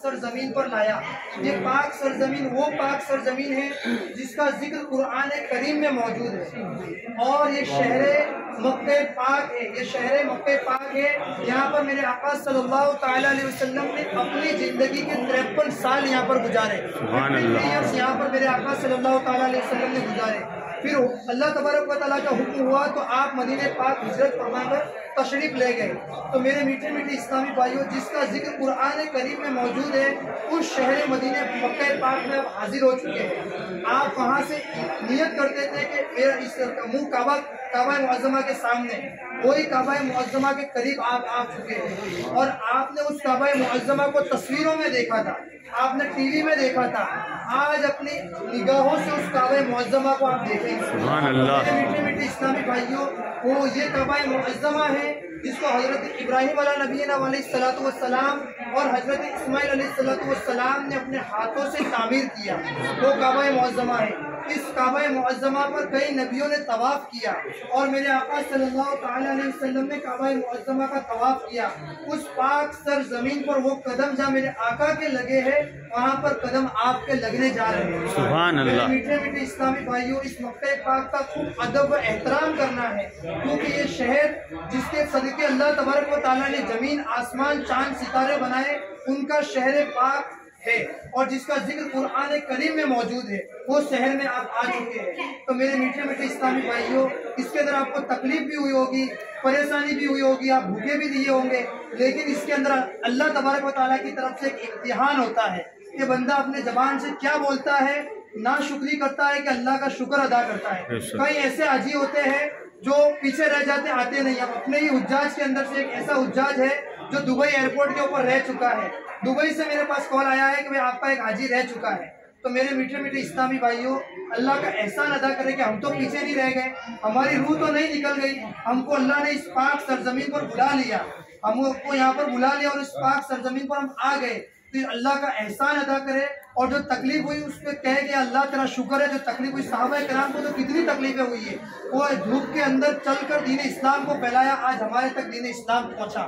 सरजमीन पर लाया। ये पाक सरजमीन वो पाक सरजमीन है जिसका जिक्र कुरान करीम में मौजूद है, और ये शहर मक्के पाक है। ये शहर मक्के पाक है। यहाँ पर मेरे आका सल्लल्लाहु ताला अलैहि वसल्लम ने अपनी जिंदगी के 53 साल यहाँ पर गुजारे। यहाँ पर मेरे आका सल्लल्लाहु ताला अलैहि वसल्लम ने गुजारे। फिर अल्लाह तबारक व तआला का हुक्म हुआ तो आप मदीने पाक हिजरत फरमाकर तशरीफ ले गए। तो मेरे मीठे मीठे इस्लामी भाइयों, जिसका जिक्र कुरान करीम में मौजूद है, उस शहर मदीने मक्का पाक में आप हाजिर हो चुके हैं। आप वहाँ से नियत करते थे कि मेरा इस मुँह काबा मुअज़्ज़मा के सामने, वही काबा मुअज़्ज़मा के करीब आप आ चुके हैं, और आपने उस काबा मुअज़्ज़मा को तस्वीरों में देखा था, आपने टीवी में देखा था। आज अपनी निगाहों से उस काबा मुअज़्ज़मा को आप देखेंगे। सुभान अल्लाह। मीठे मीठे इस्लामी भाइयों, वो ये काबा मुअज़्ज़मा है जिसको हजरत इब्राहिम नबीना अलैहिस्सलातु वस्सलाम और हजरत इस्माइल अलैहिस्सलातु वस्सलाम ने अपने हाथों से तामीर किया। वो काबा मुअज़्ज़मा है। इस काबा मुअज़्ज़मा पर कई नबियों ने तवाफ किया, और मेरे आका सल्लल्लाहु ताला अलैहि वसल्लम ने काबा मुअज़्ज़मा का तवाफ किया। उस पाक सर जमीन पर वो कदम जहाँ मेरे आका के लगे हैं, वहाँ पर कदम आपके लगने जा रहे हैं। सुभान अल्लाह। मीठे मीठे इस्लामी भाइयों, इस मक्के पाक का खूब अदब व एहतराम करना है, क्योंकि ये शहर जिसके सदके अल्लाह तबारक व तआला ने जमीन आसमान चांद सितारे बनाए, उनका शहर पाक है, और जिसका जिक्र कुरान करीम में मौजूद है, वो शहर में आप आ चुके हैं। तो मेरे मीठे मीठे इस्लामी भाइयों, इसके अंदर आपको तकलीफ भी हुई होगी, परेशानी भी हुई होगी, आप भूखे भी दिए होंगे, लेकिन इसके अंदर अल्लाह तबारक व तआला की तरफ से एक इम्तिहान होता है कि बंदा अपने जबान से क्या बोलता है, ना शुक्री करता है कि अल्लाह का शुक्र अदा करता है। कई ऐसे हाजी होते हैं जो पीछे रह जाते, आते नहीं। अब अपने ही हुज्जाज के अंदर से एक ऐसा हुज्जाज है जो दुबई एयरपोर्ट के ऊपर रह चुका है। दुबई से मेरे पास कॉल आया है कि भाई आपका एक हाजी रह चुका है। तो मेरे मीठे मीठे इस्लामी भाइयों, अल्लाह का एहसान अदा करें कि हम तो पीछे नहीं रह गए, हमारी रूह तो नहीं निकल गई, हमको अल्लाह ने इस पाक सरजमीन पर बुला लिया, हमको यहाँ पर बुला लिया, और इस पाक सरजमीन पर हम आ गए। तो अल्लाह का एहसान अदा करे, और जो तकलीफ हुई उस पर कहे कि अल्लाह तेरा शुक्र है। जो तकलीफ हुई, सहाबा किराम को तो कितनी तकलीफें हुई है, वो धूप के अंदर चलकर दीन इस्लाम को फैलाया, आज हमारे तक दीन इस्लाम पहुंचा।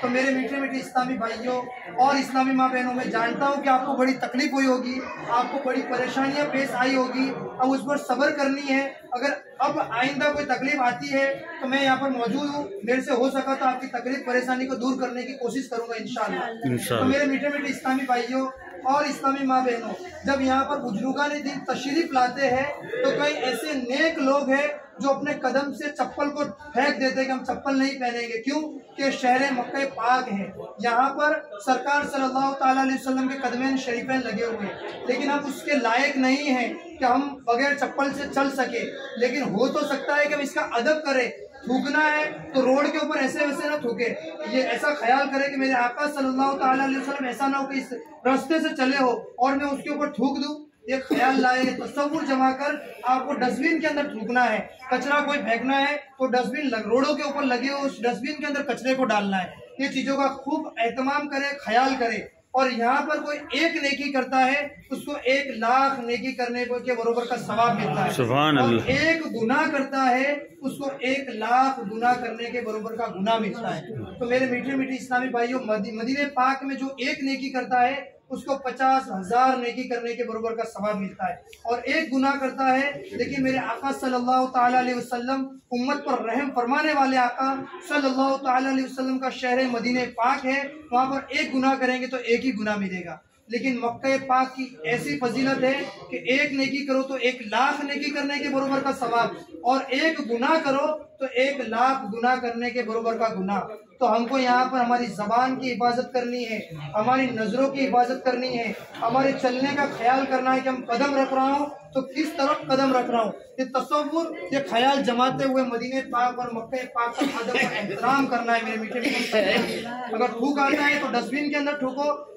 तो मेरे मीठे मीठे इस्लामी भाइयों और इस्लामी माँ बहनों, में जानता हूँ कि आपको बड़ी तकलीफ हुई होगी, आपको बड़ी परेशानियाँ पेश आई होगी, अब उस पर सब्र करनी है। अगर अब आइंदा कोई तकलीफ आती है तो मैं यहाँ पर मौजूद हूँ, मेरे से हो सका तो आपकी तकलीफ परेशानी को दूर करने की कोशिश करूंगा इंशाअल्लाह। तो मेरे मीठे मीठे इस्लामी भाइयों और इस्लामी माँ बहनों, जब यहाँ पर बुजुर्गान दिन तशरीफ लाते हैं, तो कई ऐसे नेक लोग हैं जो अपने कदम से चप्पल को फेंक देते हैं कि हम चप्पल नहीं पहनेंगे। क्यों? कि शहर मक्के पाक है, यहाँ पर सरकार सल्लल्लाहु ताला अलैहि वसल्लम के कदमैन शरीफैन लगे हुए हैं, लेकिन हम उसके लायक नहीं हैं कि हम बगैर चप्पल से चल सके। लेकिन हो तो सकता है कि हम इसका अदब करें। थूकना है तो रोड के ऊपर ऐसे वैसे ना थूके, ये ऐसा ख्याल करे कि मेरे आका सल्लल्लाहु ताला अलैहि वसल्लम ऐसा ना हो कि इस रास्ते से चले हो और मैं उसके ऊपर थूक दूं। ये ख्याल लाए, तसव्वुर जमा कर आपको डस्टबिन के अंदर थूकना है। कचरा कोई फेंकना है तो डस्टबिन रोडों के ऊपर लगे हो, उस डस्टबिन के अंदर कचरे को डालना है। ये चीजों का खूब एहतमाम करे, ख्याल करे। और यहाँ पर कोई एक नेकी करता है, उसको 1 लाख नेकी करने के बराबर का सवाब मिलता है। सुभान अल्लाह। और एक गुनाह करता है, उसको 1 लाख गुनाह करने के बराबर का गुनाह मिलता है। तो मेरे मीठे मीठे इस्लामी भाइयों, मदीने पाक में जो एक नेकी करता है, उसको 50,000 नेकी करने के बराबर का सवाब मिलता है। और एक गुनाह करता है, लेकिन मेरे आका सल्लल्लाहु ताला अलैहि वसल्लम, उम्मत पर रहम फरमाने वाले आका सल्लल्लाहु ताला अलैहि वसल्लम का शहर मदीने पाक है, वहाँ पर एक गुनाह करेंगे तो एक ही गुनाह मिलेगा। लेकिन मक्का पाक की ऐसी फजीलत है कि एक नेकी करो तो 1 लाख नेकी करने के बराबर का सवाब, और एक गुनाह करो तो 1 लाख गुनाह करने के बराबर का गुनाह। तो हमको यहाँ पर हमारी जबान की हिफाजत करनी है, हमारी नजरों की हिफाजत करनी है, हमारे चलने का ख्याल करना है कि हम कदम रख रहा हूँ तो किस तरफ कदम रख रहा हूँ। ये तसव्वुर, ये ख्याल जमाते हुए मदीने पाक और मक्के पाक का अदब का एहतराम करना है मेरे मीठे मीठे। अगर थूक आता है तो डस्टबिन के अंदर थूको,